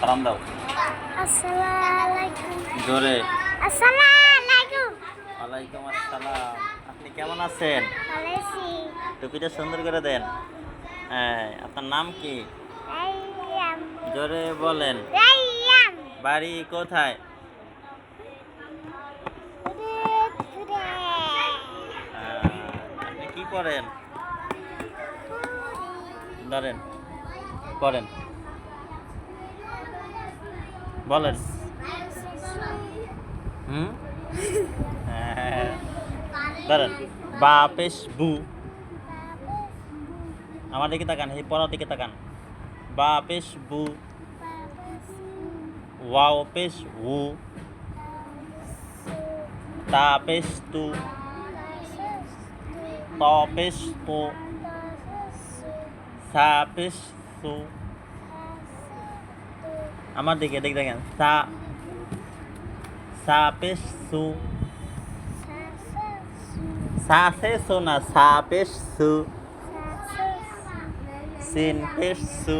সালাম দাও। আসসালামু আলাইকুম। জোরে। আসসালামু আলাইকুম। ওয়ালাইকুম আসসালাম। আপনি কেমন আছেন? ভালো আছি। টুপিটা সুন্দর করে দেন। হ্যাঁ, আপনার নাম কি? রাইয়াম। জোরে বলেন। রাইয়াম। বাড়ি কোথায়? আপনি কি করেন? ধরেন, করেন, বলেন। হুম, হ্যাঁ, ধরেন। বা পেশ বু। আমার দিকে তাকান, এই পড়ার দিকে তাকান। বা পেশ বু। ওয়াও পেশ উ। তা পেশ তু। ত পেশ তু। সা পেশ সু। আমার দিকে দেখ দেখেন। সা সা পেশ সু। সা সে সু না, সা পেশ সু। সিন পেশ সু।